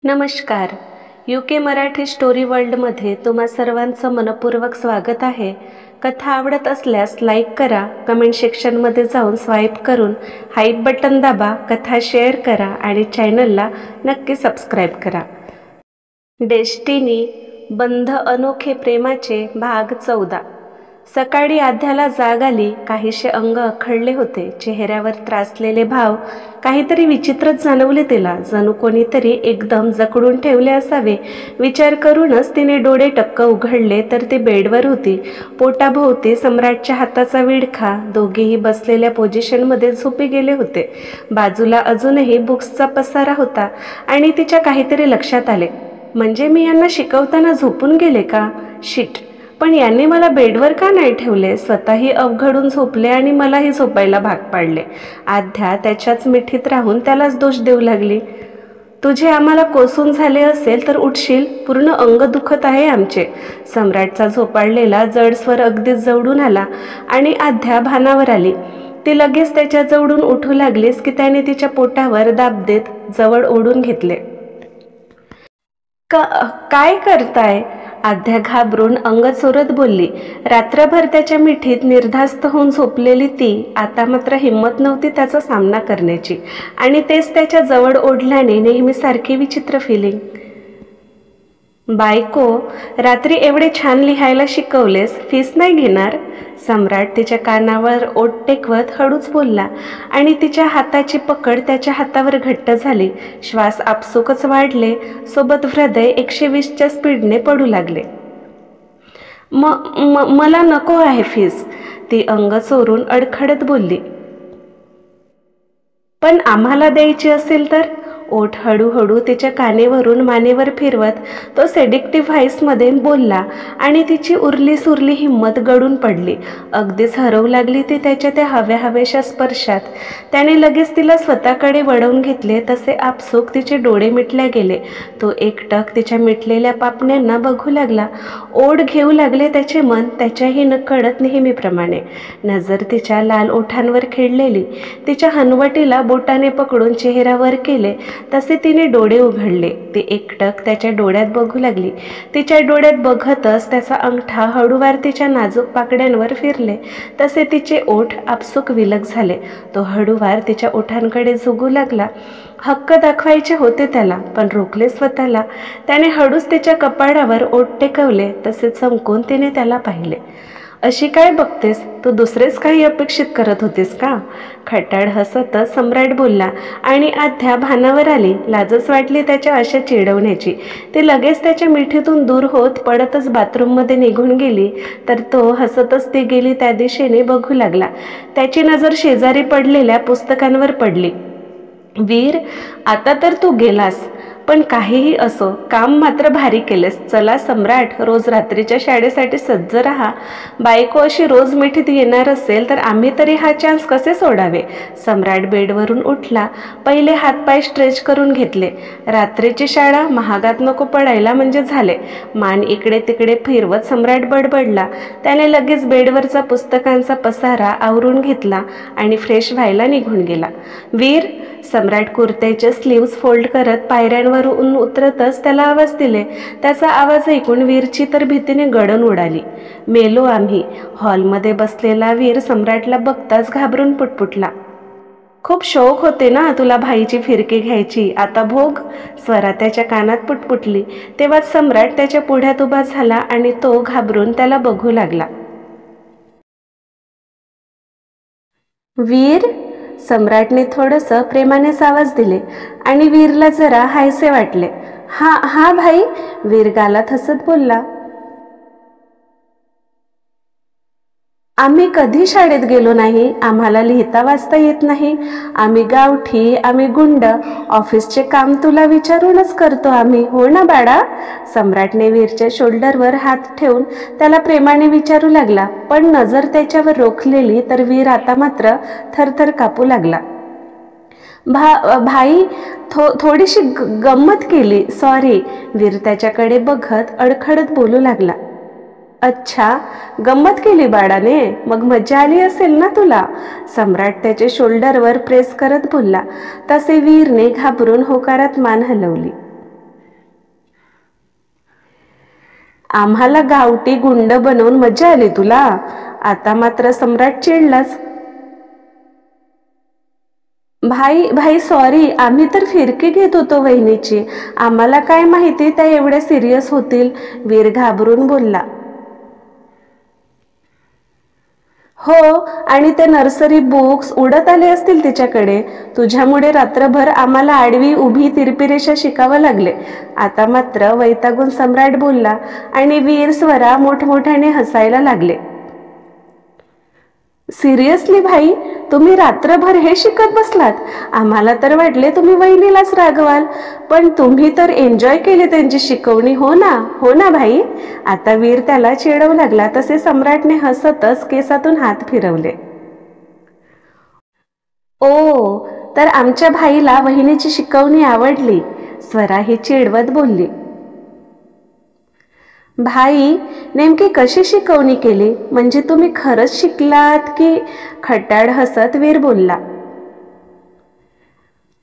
नमस्कार. UK Marathi story वर्ल्डमध्ये तुम्हा सर्वांचं मनपूर्वक स्वागत आहे. कथा आवडत असल्यास लाईक करा, कमेंट सेक्शनमध्ये जाऊन स्वाईप करून हाईप बटन दाबा, कथा शेअर करा आणि चॅनलला नक्की सबस्क्राईब करा. डेस्टिनी बंध अनोखे प्रेमाचे भाग 14. सकाळी आध्याला जाग आली. काहीसे अंग अखडले होते, चेहऱ्यावर त्रासलेले भाव. काहीतरी विचित्रच जाणवले तिला, जणू कोणीतरी एकदम जखडून ठेवले असावे. विचार करूनच तिने डोळे टक्क उघडले तर ती बेडवर होती. पोटाभोवती सम्राटच्या हाताचा विडखा. दोघेही बसलेल्या पोझिशनमध्ये झोपी गेले होते. बाजूला अजूनही बुक्सचा पसारा होता आणि तिच्या काहीतरी लक्षात आले. म्हणजे मी यांना शिकवताना झोपून गेले का? शिट. पण यांनी मला बेडवर का नाही ठेवले? स्वतःही अवघडून झोपले आणि मलाही झोपायला भाग पाडले. आध्या त्याच्याच मिठीत राहून त्यालाच दोष देऊ लागली. तुझे आम्हाला कोसून झाले असेल तर उठशील, पूर्ण अंग दुखत आहे आमचे. सम्राटचा झोपाळलेला जड स्वर अगदीच जवळून आला आणि आध्या भानावर आली. ती लगेच त्याच्या जवळून उठू लागलीस की त्याने तिच्या पोटावर दाब देत जवळ ओढून घेतले. काय करताय? आध्या घाबरून अंग चोरत बोलली. रात्रभर त्याच्या मिठीत निर्धास्त होऊन झोपलेली ती आता मात्र हिंमत नव्हती त्याचा सामना करण्याची, आणि तेच त्याच्या जवळ ओढल्याने नेहमीसारखी विचित्र फिलिंग. बायको, रात्री एवढे छान लिहायला शिकवलेस, फीस नाही घेणार? सम्राट तिच्या कानावर ओठ टेकवत हळूच बोलला आणि तिच्या हाताची पकड त्याच्या हातावर घट्ट झाली. श्वास आपसुकच वाढले, सोबत हृदय 120च्या स्पीडने पडू लागले. मला नको आहे फीस, ती अंग चोरून अडखडत बोलली. पण आम्हाला द्यायची असेल तर? ओठ हळूहळू तिच्या कानेवरून मानेवर फिरवत तो सेडिक्टिव्ह व्हाईसमध्ये बोलला आणि तिची उरली सुरली हिंमत गळून पडली. अगदीच हरवू लागली ती त्याच्या त्या हव्या हवेशा स्पर्शात. त्याने लगेच तिला स्वतःकडे वळवून घेतले. तसे आपसूक तिचे डोळे मिटल्या गेले. तो एकटक तिच्या मिटलेल्या पापण्यांना बघू लागला. ओढ घेऊ लागले त्याचे मन, त्याच्याही नकळत नेहमीप्रमाणे. नजर तिच्या लाल ओठांवर खेळलेली. तिच्या हनवटीला बोटाने पकडून चेहरा वर केले तसे तिने डोळे उघडले. ती एकटक त्याच्या डोळ्यात बघू लागली. तिच्या डोळ्यात बघतच त्याचा अंगठा हळूवार तिच्या नाजूक पाकड्यांवर फिरले. तसे तिचे ओठ आपसूक विलग झाले. तो हळूवार तिच्या ओठांकडे झुगू लागला. हक्क दाखवायचे होते त्याला, पण रोखले स्वतःला. त्याने हळूच तिच्या कपाळावर ओठ टेकवले. तसे चमकून तिने त्याला पाहिले. अशी काय बघतेस? तू दुसरेच काही अपेक्षित करत होतीस का? खट्याळ हसतच सम्राट बोलला आणि आध्या भानावर आली. लाजच वाटली त्याच्या अशा चिडवण्याची. ती लगेच त्याच्या मिठीतून दूर होत पडतच बाथरूममध्ये निघून गेली. तर तो हसतच ती गेली त्या दिशेने बघू लागला. त्याची नजर शेजारी पडलेल्या पुस्तकांवर पडली. वीर, आता तर तू गेलास, पण काहीही असो, काम मात्र भारी केलेस. चला सम्राट, रोज रात्रीच्या शाळेसाठी सज्ज राहा. बायको अशी रोज मिठीत येणार असेल तर आम्ही तरी हा चान्स कसे सोडावे? सम्राट बेडवरून उठला. पहिले हातपाय स्ट्रेच करून घेतले. रात्रीची शाळा महागात नको पडायला म्हणजे झाले. मान इकडे तिकडे फिरवत सम्राट बडबडला. त्याने लगेच बेडवरचा पुस्तकांचा पसारा आवरून घेतला आणि फ्रेश व्हायला निघून गेला. वीर, सम्राट कुर्त्याचे स्लीव्स फोल्ड करत पायऱ्यांवरून उतरतच त्याला आवाज दिले. त्याचा आवाज ऐकून वीरची तर भीतीने गडण उडाली. मेलो आम्ही. हॉलमध्ये बसलेला वीर सम्राटला बघताच घाबरून पुटपुटला. खूप शौक होते ना तुला भाईची फिरकी घ्यायची, आता भोग. स्वरा त्याच्या कानात पुटपुटली. तेव्हाच सम्राट त्याच्या पुढ्यात उभा झाला आणि तो घाबरून त्याला बघू लागला. वीर, सम्राटने थोडंसं प्रेमानेच आवाज दिले आणि वीरला जरा हायसे वाटले. हा भाई, वीर गालात हसत बोलला. आम्ही कधी शाळेत गेलो नाही. आम्हाला लिहिता वाचता येत नाही. आम्ही गावठी, आम्ही गुंड. ऑफिसचे काम तुला विचारूनच करतो आम्ही, हो ना बाळा? सम्राटने वीरच्या शोल्डरवर हात ठेवून त्याला प्रेमाने विचारू लागला. पण नजर त्याच्यावर रोखलेली तर वीर आता मात्र थरथर कापू लागला. भाई, थोडीशी गंमत केली, सॉरी. वीर त्याच्याकडे बघत अडखडत बोलू लागला. अच्छा, गंमत केली बाळाने, मग मजा आली असेल ना तुला? सम्राट त्याचे शोल्डरवर प्रेस करत बोलला. तसे वीरने घाबरून होकारात मान हलवली. आम्हाला गावठी गुंड बनवून मजा आली तुला. आता मात्र सम्राट चिडलाच. भाई भाई सॉरी, आम्ही तर फिरकी घेत होतो वहिनीची. आम्हाला काय माहिती त्या एवढ्या सिरियस होतील, वीर घाबरून बोलला. हो, आणि ते नर्सरी बुक्स उडत आले असतील तिच्याकडे. तुझ्यामुळे रात्रभर आम्हाला आडवी उभी तिरपी रेषा शिकावं लागले. आता मात्र वैतागून सम्राट बोलला आणि वीर स्वरा मोठमोठ्याने हसायला लागले. सिरियसली भाई, तुम्ही रात्रभर हे शिकत बसलात? आम्हाला तर वाटले तुम्ही वहिनीलाच रागवाल, पण तुम्ही तर एन्जॉय केली त्यांची शिकवणी. हो ना, हो ना भाई. आता वीर त्याला चिडवू लागला तसे सम्राटने हसतच केसातून हात फिरवले. ओ, तर आमच्या भाईला वहिनीची शिकवणी आवडली, स्वरा ही चिडवत बोलली. भाई, नेमकी कशी शिकवणी केली? म्हणजे तुम्ही खरंच शिकलात की? खट्याळ हसत वीर बोलला.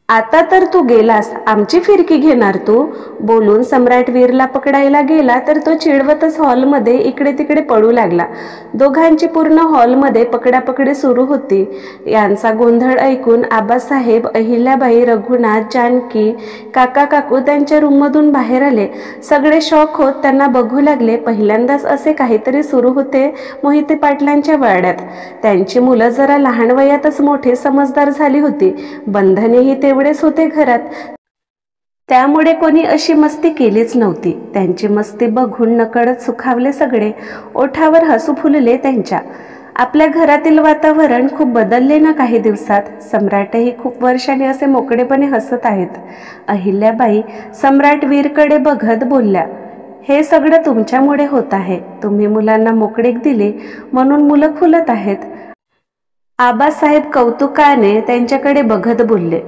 आता तर तू गेलास, आमची फिरकी घेणार तू? बोलून सम्राट वीरला पकडायला गेला तर तो चिडवतच हॉलमध्ये इकडे तिकडे पडू लागला. दोघांची पूर्ण हॉलमध्ये पकडापकडी सुरू होती. यांचा गोंधळ ऐकून आबासाहेब, अहिल्याबाई, रघुनाथ, जानकी, काका काकू त्यांच्या रूममधून बाहेर आले. सगळे शॉक होत त्यांना बघू लागले. पहिल्यांदाच असे काहीतरी सुरू होते मोहिते पाटलांच्या वाड्यात. त्यांची मुलं जरा लहान वयातच मोठे समजदार झाली होती. बंधनेही तेवढेच होते घरात. त्यामुळे कोणी अशी मस्ती केलीच नव्हती. त्यांची मस्ती बघून नकळत सुखावले सगळे. ओठावर हसू फुलले त्यांच्या. आपल्या घरातील वातावरण खूप बदलले ना काही दिवसात. सम्राटही खूप वर्षांनी असे मोकळेपणे हसत आहेत. अहिल्याबाई सम्राट वीरकडे बघत बोलल्या, हे सगळं तुमच्यामुळे होत आहे. तुम्ही मुलांना मोकळीक दिली म्हणून मुलं खुलत आहेत. आबासाहेब कौतुकाने त्यांच्याकडे बघत बोलले,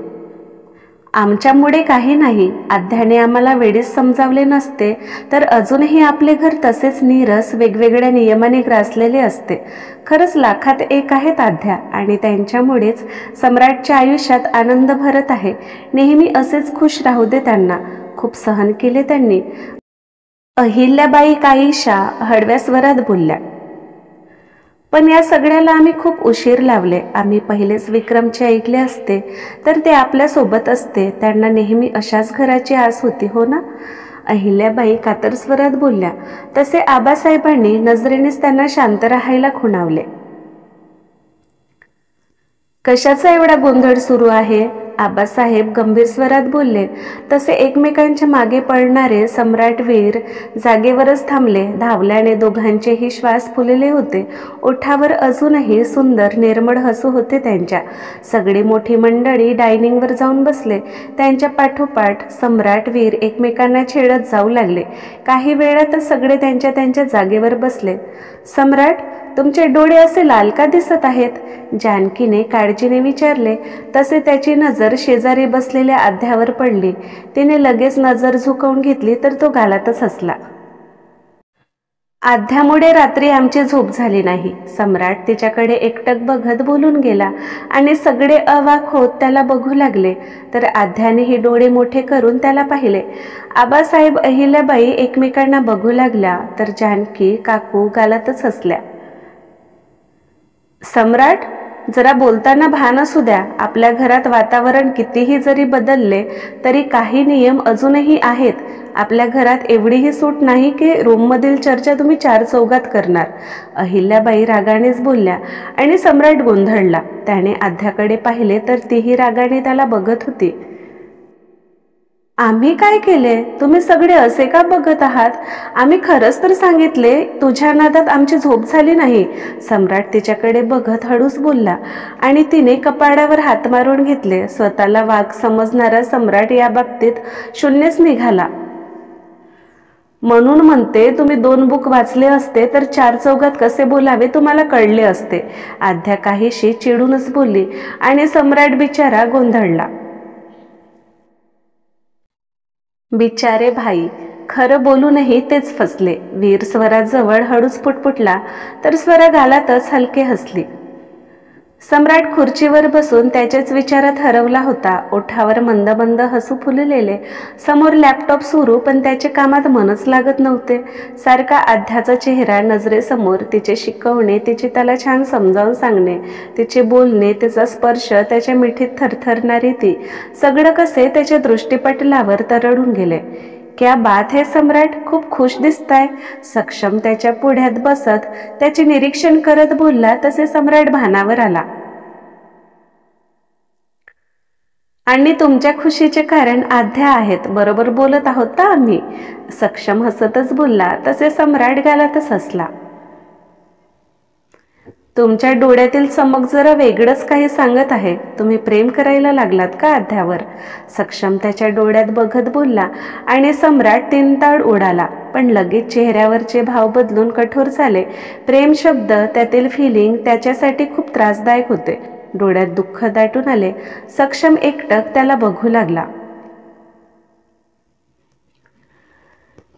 आमच्यामुळे काही नाही. आध्याने आम्हाला वेळीच समजावले नसते तर अजूनही आपले घर तसेच नीरस वेगवेगळ्या नियमाने ग्रासलेले असते. खरंच लाखात एक आहेत आध्या, आणि त्यांच्यामुळेच सम्राटच्या आयुष्यात आनंद भरत आहे. नेहमी असेच खुश राहू दे त्यांना. खूप सहन केले त्यांनी. अहिल्याबाई काहीशा हळव्या स्वरात बोलल्या. पण या सगळ्याला आम्ही खूप उशीर लावले. आम्ही पहिलेच विक्रमचे ऐकले असते तर ते आपल्यासोबत असते. त्यांना नेहमी अशाच घराची आस होती, हो ना? अहिल्याबाई कातर स्वरात बोलल्या. तसे आबासाहेबांनी नजरेनेच त्यांना शांत राहायला खुणावले. कशाचा एवढा गोंधळ सुरू आहे? आबासाहेब गंभीर स्वरात बोलले. तसे एकमेकांच्या मागे पडणारे सम्राट वीर जागेवरच थांबले. धावल्याने दोघांचेही श्वास फुलले होते. ओठावर अजूनही सुंदर निर्मळ हसू होते त्यांच्या. सगळी मोठी मंडळी डायनिंगवर जाऊन बसले. त्यांच्या पाठोपाठ सम्राट वीर एकमेकांना छेडत जाऊ लागले. काही वेळातच सगळे त्यांच्या त्यांच्या जागेवर बसले. सम्राट, तुमचे डोळे असे लाल का दिसत आहेत? जानकीने काळजीने विचारले. तसे त्याची नजर शेजारी बसलेल्या आध्यावर पडली. तिने लगेच नजर झुकवून घेतली तर तो गालातच हसला. आध्यामुळे रात्री आमची झोप झाली नाही. सम्राट तिच्याकडे एकटक बघत बोलून गेला आणि सगळे अवाक होत त्याला बघू लागले. तर आध्यानेही डोळे मोठे करून त्याला पाहिले. आबासाहेब, अहिल्याबाई एकमेकांना बघू लागल्या तर जानकी काकू गालातच हसल्या. सम्राट, जरा बोलताना भान असू द्या. आपल्या घरात वातावरण कितीही जरी बदलले तरी काही नियम अजूनही आहेत. आपल्या घरात एवढीही सूट नाही की रूममधील चर्चा तुम्ही चार चौघात करणार. अहिल्याबाई रागानेच बोलल्या आणि सम्राट गोंधळला. त्याने आध्याकडे पाहिले तर तीही रागाने त्याला बघत होती. आम्ही काय केले? तुम्ही सगळे असे का बघत आहात? आम्ही खरंच तर सांगितले. तुझ्या नादात आमची झोप झाली नाही. सम्राट तिच्याकडे बघत हळूच बोलला आणि तिने कपाडावर हात मारून घेतले. स्वतःला वाघ समजणारा सम्राट या बाबतीत शून्यच निघाला. म्हणून म्हणते, तुम्ही 2 बुक वाचले असते तर चार चौघात कसे बोलावे तुम्हाला कळले असते. आध्या काहीशी चिडूनच बोलली आणि सम्राट बिचारा गोंधळला. बिचारे भाई, खरं बोलूनही तेच फसले. वीर स्वराजवळ हळूच पुटपुटला तर स्वरा गालातच हलके हसली. सम्राट खुर्चीवर बसून त्याच्याच विचारात हरवला होता. ओठावर मंद मंद हसू फुललेले. समोर लॅपटॉप सुरू, पण त्याच्या कामात मनच लागत नव्हते. सारखा आध्याचा चेहरा नजरेसमोर, तिचे शिकवणे, तिची त्याला छान समजावून सांगणे, तिचे बोलणे, तिचा स्पर्श, त्याच्या मिठीत थरथरणारी ती, सगळं कसे त्याच्या दृष्टीपटलावर तरळून गेले. क्या बात है सम्राट, खूप खुश दिसताय. सक्षम त्याच्या पुढ्यात बसत त्याचे निरीक्षण करत बोलला, तसे सम्राट भानावर आला. आणि तुमच्या खुशीचे कारण आध्या आहेत, बरोबर बोलत आहोत ना आम्ही. सक्षम हसतच बोलला, तसे सम्राट गालातच हसला. तुमच्या डोळ्यातील चमक जरा वेगळंच काही सांगत आहे. तुम्ही प्रेम करायला लागलात का आध्यावर? सक्षम त्याच्या डोळ्यात बघत बोलला आणि सम्राट तीनताळ उडाला. पण लगेच चेहऱ्यावरचे भाव बदलून कठोर झाले. प्रेम शब्द, त्यातील फिलिंग त्याच्यासाठी खूप त्रासदायक होते. डोळ्यात दुःख दाटून आले. सक्षम एकटक त्याला बघू लागला.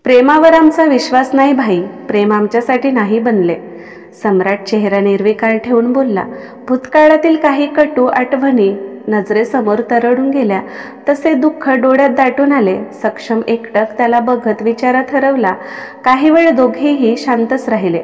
प्रेमावर आमचा विश्वास नाही भाई, प्रेम आमच्यासाठी नाही बनले. सम्राट चेहरा निर्विकार ठेवून बोलला. भूतकाळातील काही कटू आठवणी नजरेसमोर तरळून गेल्या. तसे दुःख डोळ्यात दाटून आले. सक्षम एकटक त्याला बघत विचारात हरवला. काही वेळ दोघेही शांतच राहिले.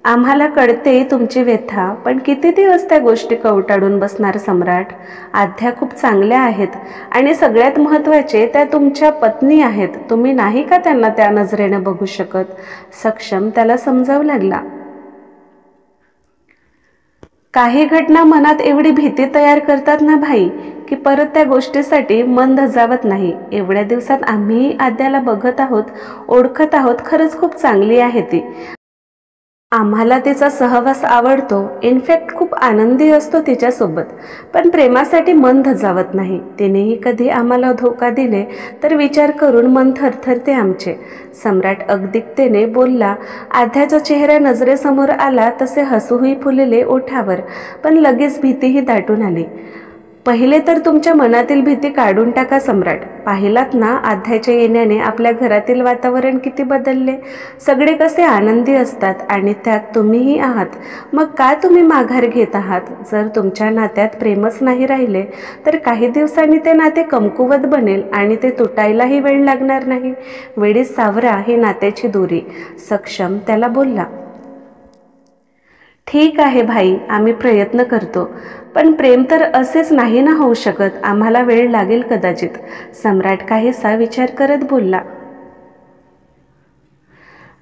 आम्हाला कळते तुमची व्यथा, पण किती दिवस त्या गोष्टी कवटाळून बसणार सम्राट? आध्या खूप चांगल्या आहेत आणि सगळ्यात महत्त्वाचे, त्या तुमच्या पत्नी आहेत. तुम्ही नाही का त्यांना त्या नजरेने बघू शकत? सक्षम त्याला समजावू लागला. काही घटना मनात एवढी भीती तयार करतात ना भाई, की परत त्या गोष्टीसाठी मन धजावत नाही. एवढ्या दिवसात आम्ही आद्याला बघत आहोत, ओळखत आहोत. खरंच खूप चांगली आहे ती. आम्हाला तिचा सहवास आवडतो. इनफॅक्ट खूप आनंदी असतो तिच्यासोबत. पण प्रेमासाठी मन धजावत नाही. तिनेही कधी आम्हाला धोका दिले तर विचार करून मन थरथरते आमचे. सम्राट अगतिकतेने बोलला. आध्याचा चेहरा नजरेसमोर आला, तसे हसूही फुलले ओठावर, पण लगेच भीतीही दाटून आली. पहिले तर तुमच्या मनातील भीती काढून टाका सम्राट. पाहिलात ना आध्याच्या येण्याने आपल्या घरातील वातावरण किती बदलले. सगळे कसे आनंदी असतात आणि त्यात तुम्हीही आहात. मग का तुम्ही माघार घेत आहात? जर तुमच्या नात्यात प्रेमच नाही राहिले तर काही दिवसांनी ते नाते कमकुवत बनेल आणि ते तुटायलाही वेळ लागणार नाही. वेळी सावरा ही नात्याची दोरी. सक्षम त्याला बोलला. ठीक आहे भाई, आम्ही प्रयत्न करतो. पण प्रेम तर असेच नाही ना होऊ शकत. आम्हाला वेळ लागेल कदाचित. सम्राट काहीसा विचार करत बोलला.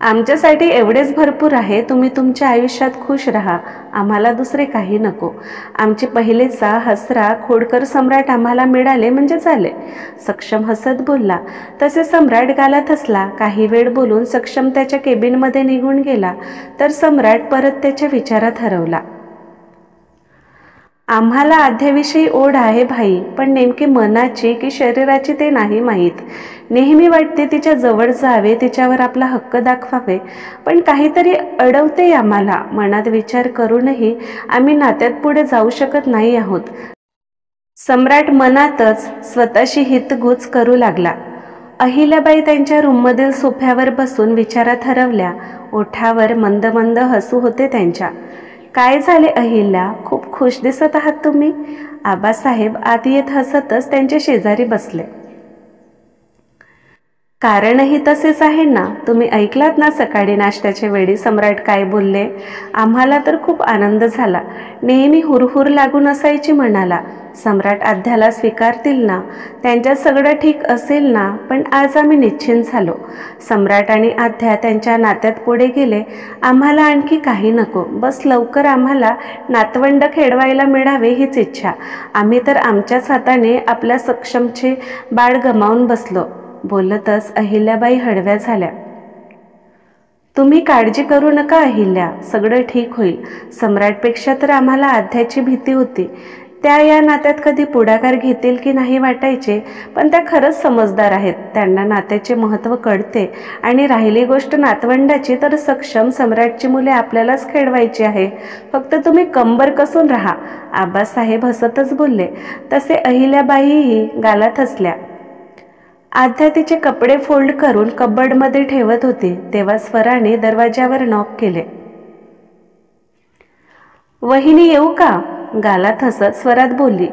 आमच्यासाठी एवढेच भरपूर आहे. तुम्ही तुमच्या आयुष्यात खुश राहा. आम्हाला दुसरे काही नको. आमचे पहिलेचा हसरा खोडकर सम्राट आम्हाला मिळाले म्हणजे झाले. सक्षम हसत बोलला. तसे सम्राट गालात हसला. काही वेळ बोलून सक्षम त्याच्या केबिनमध्ये निघून गेला. तर सम्राट परत त्याच्या विचारात हरवला. आम्हाला आध्याविषयी ओढ आहे भाई, पण नेमकी मनाची की शरीराची ते नाही माहीत. नेहमी वाटते तिच्या जवळ जावे, तिच्यावर आपला हक्क दाखवावे, पण काहीतरी अडवते आम्हाला. मनात विचार करूनही आम्ही नात्यात पुढे जाऊ शकत नाही आहोत. सम्राट मनातच स्वतःशी हितगुज करू लागला. अहिल्याबाई त्यांच्या रूममधील सोफ्यावर बसून विचारात हरवल्या. ओठावर मंद मंद हसू होते त्यांच्या. काय झाले अहिल्या, खूप खुश दिसत आहात तुम्ही. आबासाहेब आत येत हसतच त्यांच्या शेजारी बसले. कारणही तसेच आहे ना. तुम्ही ऐकलात ना सकाळी नाश्त्याच्या वेळी सम्राट काय बोलले. आम्हाला तर खूप आनंद झाला. नेहमी हुरहुर लागून असायची म्हणाला. सम्राट आध्याला स्वीकारतील ना, त्यांच्यात सगळं ठीक असेल ना. पण आज आम्ही निश्चिंत झालो. सम्राट आणि आध्या त्यांच्या नात्यात पुढे गेले. आम्हाला आणखी काही नको. बस लवकर आम्हाला नातवंड खेळवायला मिळावे हीच इच्छा. आम्ही तर आमच्याच हाताने आपल्या सक्षमचे बाळ गमावून बसलो. बोलतच अहिल्याबाई हळव्या झाल्या. तुम्ही काळजी करू नका अहिल्या, सगळं ठीक होईल. सम्राटपेक्षा तर आम्हाला आध्याची भीती होती. त्या या नात्यात कधी पुढाकार घेतील की नाही वाटायचे. पण त्या खरंच समजदार आहेत. त्यांना नात्याचे महत्त्व कळते. आणि राहिली गोष्ट नातवंडाची, तर सक्षम सम्राटची मुले आपल्यालाच खेळवायची आहे. फक्त तुम्ही कंबर कसून राहा. आबासाहेब हसतच बोलले. तसे अहिल्याबाईही गालात हसल्या. आध्या तिचे कपडे फोल्ड करून कबर्डमध्ये ठेवत होती तेव्हा स्वराने दरवाजावर नॉक केले. वहिनी येऊ का? गालात हसत स्वरात बोलली.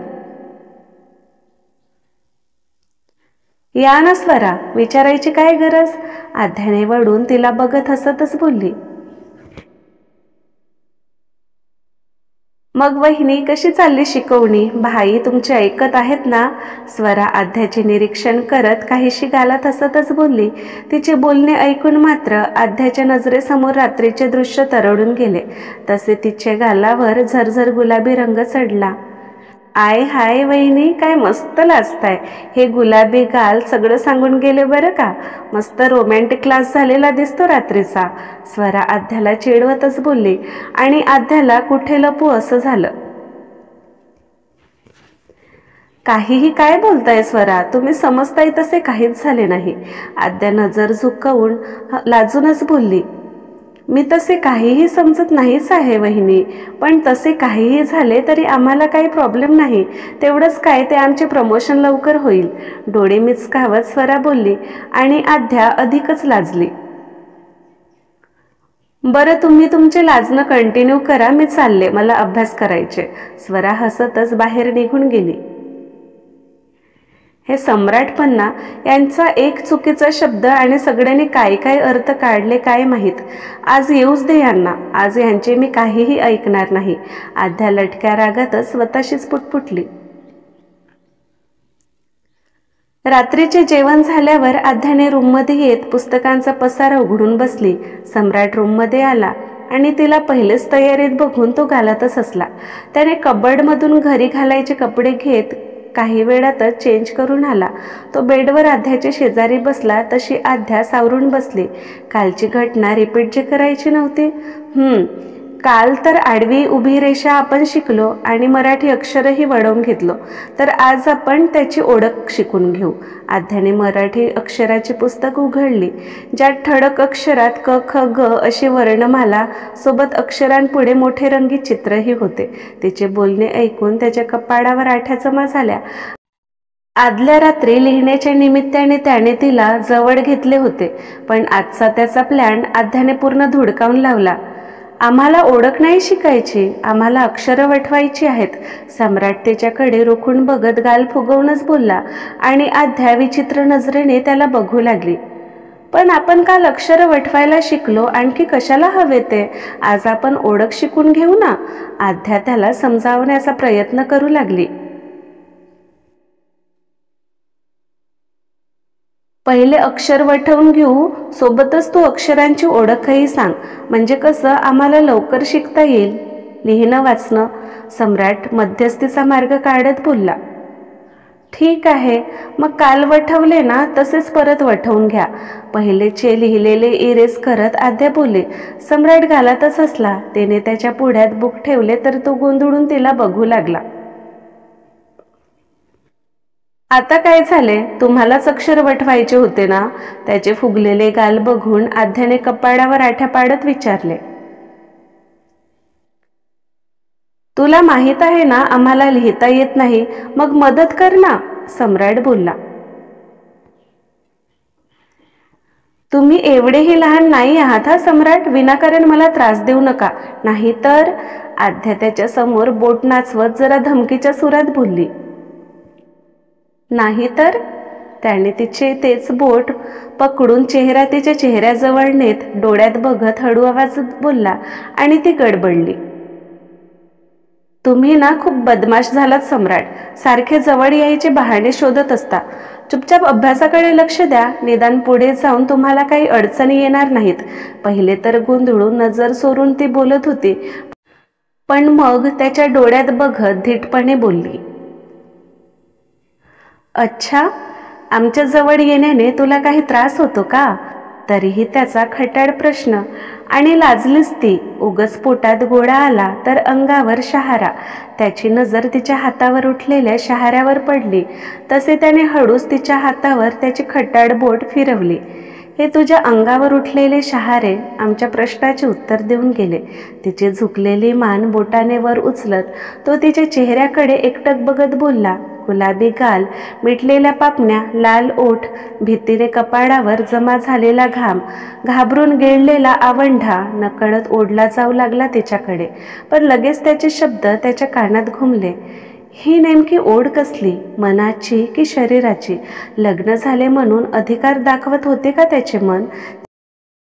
या ना स्वरा, विचारायची काय गरज. आध्याने वळून तिला बघत हसतच बोलली. मग वहिनी, कशी चालली शिकवणी? भाई तुमचे ऐकत आहेत ना? स्वरा आध्याचे निरीक्षण करत काहीशी गालात हसतच बोलली. तिचे बोलणे ऐकून मात्र आध्याच्या नजरेसमोर रात्रीचे दृश्य तरळून गेले. तसे तिच्या गालावर झरझर गुलाबी रंग चढला. आय हाय वहिनी, काय मस्त लाजताय. हे गुलाबी गाल सगळं सांगून गेले बरं का. मस्त रोमॅन्टिक क्लास झालेला दिसतो रात्रीचा. स्वरा आध्याला चिडवतच बोलली आणि आध्याला कुठे लपू असं झालं. काहीही काय बोलताय स्वरा, तुम्ही समजताय तसे काहीच झाले नाही. आद्या नजर झुकवून लाजूनच बोलली. मी तसे काहीही समजत नाहीच आहे वहिनी, पण तसे काहीही झाले तरी आम्हाला काही प्रॉब्लेम नाही. तेवढंच काय, ते आमचे प्रमोशन लवकर होईल. डोळे मिचकावत स्वरा बोलली आणि आद्या अधिकच लाजली. बरं, तुम्ही तुमचे लाजणं कंटिन्यू करा, मी चालले, मला अभ्यास करायचे. स्वरा हसतच बाहेर निघून गेली. हे सम्राट पन्ना यांचा एक चुकीचा शब्द आणि सगळ्यांनी काय काय अर्थ काढले काय माहीत. आज येऊच दे यांना, आज यांचे मी काहीही ऐकणार नाही. आध्या लटक्या रागातच स्वतःशीच पुटपुटली. रात्रीचे जेवण झाल्यावर आध्याने रूममध्ये येत पुस्तकांचा पसारा उघडून बसली. सम्राट रूममध्ये आला आणि तिला पहिलेच तयारीत बघून तो गालातच हसला. त्याने कबर्डमधून घरी घालायचे कपडे घेत काही वेळातच चेंज करून आला. तो बेडवर आध्याच्या शेजारी बसला तशी आध्या सावरून बसली. कालची घटना रिपीट जे करायची नव्हती. काल तर आडवी उभी रेषा आपण शिकलो आणि मराठी अक्षरही वळवून घेतलो, तर आज आपण त्याची ओळख शिकून घेऊ. आध्याने मराठी अक्षराची पुस्तक उघडली, ज्यात ठळक अक्षरात क ख ग अशी वर्णमाला सोबत अक्षरांपुढे मोठे रंगीत चित्रही होते. तिचे बोलणे ऐकून त्याच्या कपाळावर आठ्या जमा झाल्या. आदल्या रात्री लिहिण्याच्या निमित्ताने त्याने तिला जवळ घेतले होते, पण आजचा त्याचा प्लॅन आध्याने पूर्ण धुडकावून लावला. आम्हाला ओळख नाही शिकायची, आम्हाला अक्षरं वठवायची आहेत. सम्राट त्याच्याकडे रोखून बघत गाल फुगवूनच बोलला आणि आध्या विचित्र नजरेने त्याला बघू लागली. पण आपण काल अक्षरं वठवायला शिकलो, आणखी कशाला हवे ते? आज आपण ओळख शिकून घेऊ ना. आध्या त्याला समजावण्याचा प्रयत्न करू लागली. पहिले अक्षर वठवून घेऊ, सोबतच तू अक्षरांची ओळखही सांग, म्हणजे कसं आम्हाला लवकर शिकता येईल लिहिणं वाचणं. सम्राट मध्यस्थीचा मार्ग काढत बोलला. ठीक आहे, मग काल वठवले ना तसेच परत वठवून घ्या. पहिलेचे लिहिलेले इरेज करत आद्या बोलले. सम्राट गालातच हसला. त्याने त्याच्या पुढ्यात बुक ठेवले तर तो गोंधळून तिला बघू लागला. आता काय झाले, तुम्हालाच अक्षर वठवायचे होते ना? त्याचे फुगलेले गाल बघून आध्याने कपाळावर आठ्या पाडत विचारले. तुला माहित आहे ना आम्हाला लिहिता येत नाही, मग मदत कर ना, सम्राट बोलला. तुम्ही एवढेही लहान नाही आहात हा सम्राट, विनाकारण मला त्रास देऊ नका, नाहीतर. आध्या त्याच्या समोर बोट नाचवत जरा धमकीच्या सुरात बोलली. नाहीतर? त्याने तिचे तेच बोट पकडून चेहरा तिच्या चेहऱ्याजवळ नेत डोळ्यात बघत हळू आवाजात बोलला आणि ती गडबडली. तुम्ही ना खूप बदमाश झालात सम्राट, सारखे जवळ यायचे बहाणे शोधत असता. चुपचाप अभ्यासाकडे लक्ष द्या, निदान पुढे जाऊन तुम्हाला काही अडचणी येणार नाहीत. पहिले तर गोंधळून नजर सोडून ती बोलत होती, पण मग त्याच्या डोळ्यात बघत धीटपणे बोलली. अच्छा, आमच्या जवळ येण्याने तुला काही त्रास होतो का? तरीही त्याचा खट्याळ प्रश्न. आणि लाजलीच ती. उगच पोटात गोळा आला तर अंगावर शहारा. त्याची नजर तिच्या हातावर उठलेल्या शहाऱ्यावर पडली. तसे त्याने हळूच तिच्या हातावर त्याची खट्याळ बोट फिरवली. हे तुझ्या अंगावर उठलेले शहारे आमच्या प्रश्नाचे उत्तर देऊन गेले. तिची झुकलेली मान बोटाने वर उचलत तो तिच्या चेहऱ्याकडे एकटक बघत बोलला. गुलाबी गाल, मिटलेल्या पापण्या, लाल ओठ, भीतीने कपाळावर जमा झालेला घाम, घाबरून गिळलेला आवंढा नकळत ओढला जाऊ लागला तिच्याकडे. पण लगेच त्याचे शब्द त्याच्या कानात घुमले. ही नेमकी ओढ कसली? मनाची की शरीराची? लग्न झाले म्हणून अधिकार दाखवत होते का त्याचे मन?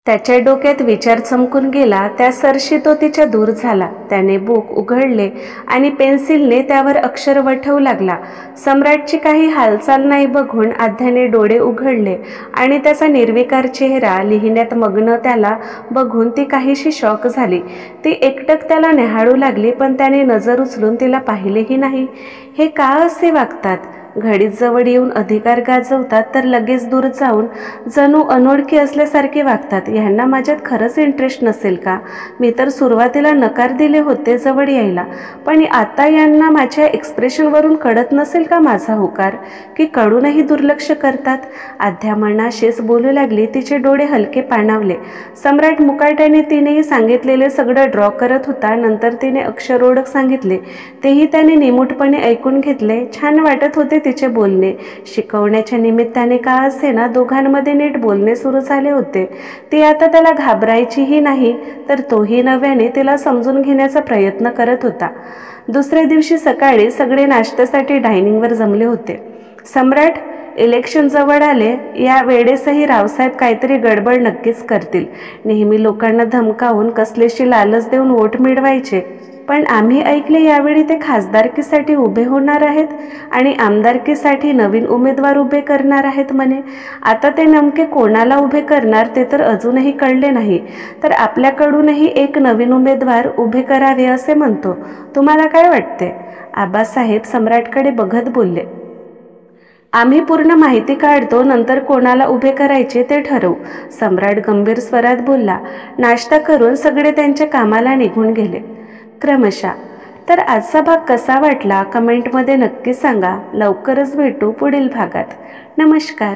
त्याच्या डोक्यात विचार चमकून गेला. त्या सरशी तो तिच्या दूर झाला. त्याने बुक उघडले आणि पेन्सिलने त्यावर अक्षर वठवू लागला. सम्राटची काही हालचाल नाही बघून आध्याने डोळे उघडले आणि त्याचा निर्विकार चेहरा लिहिण्यात मग्न त्याला बघून ती काहीशी शॉक झाली. ती एकटक त्याला निहाळू लागली, पण त्याने नजर उचलून तिला पाहिलेही नाही. हे का असे वागतात? घडीत जवळ येऊन अधिकार गाजवतात तर लगेच दूर जाऊन जणू अनोळखी असल्यासारखे वागतात. ह्यांना माझ्यात खरंच इंटरेस्ट नसेल का? मी तर सुरुवातीला नकार दिले होते जवळ यायला, पण आता यांना माझ्या एक्सप्रेशनवरून कळत नसेल का माझा होकार? की कळूनही दुर्लक्ष करतात? आध्या मनाशीच बोलू लागली. तिचे डोळे हलके पाणावले. सम्राट मुकाट्याने तिनेही सांगितलेले सगळं ड्रॉ करत होता. नंतर तिने अक्षरोडक सांगितले, तेही त्याने निमूटपणे ऐकून घेतले. छान वाटत होते तिचे बोलणे. शिकवण्याच्या निमित्ताने का असेना दोघांमध्ये नीट बोलणे सुरू झाले होते. ती आता त्याला घाबरायचीही नाही, तर तोही नव्याने तिला समजून घेण्याचा प्रयत्न करत होता. दुसऱ्या दिवशी सकाळी सगळे नाश्त्यासाठी डायनिंगवर जमले होते. सम्राट, इलेक्शन जवळ आले. या वेळेसही रावसाहेब काहीतरी गडबड नक्कीच करतील. नेहमी लोकांना धमकावून कसलेशी लालच देऊन वोट मिळवायचे, पण आम्ही ऐकले यावेळी ते खासदारकीसाठी उभे होणार आहेत आणि आमदारकीसाठी नवीन उमेदवार उभे करणार आहेत म्हणे. आता ते नेमके कोणाला उभे करणार ते तर अजूनही कळले नाही, तर आपल्याकडूनही एक नवीन उमेदवार उभे करावे असे म्हणतो. तुम्हाला काय वाटते? आबासाहेब सम्राटकडे बघत बोलले. आम्ही पूर्ण माहिती काढतो, नंतर कोणाला उभे करायचे ते ठरवू. सम्राट गंभीर स्वरात बोलला. नाश्ता करून सगळे त्यांच्या कामाला निघून गेले. क्रमशः. तर आजचा भाग कसा वाटला कमेंटमध्ये नक्की सांगा. लवकरच भेटू पुढील भागात. नमस्कार.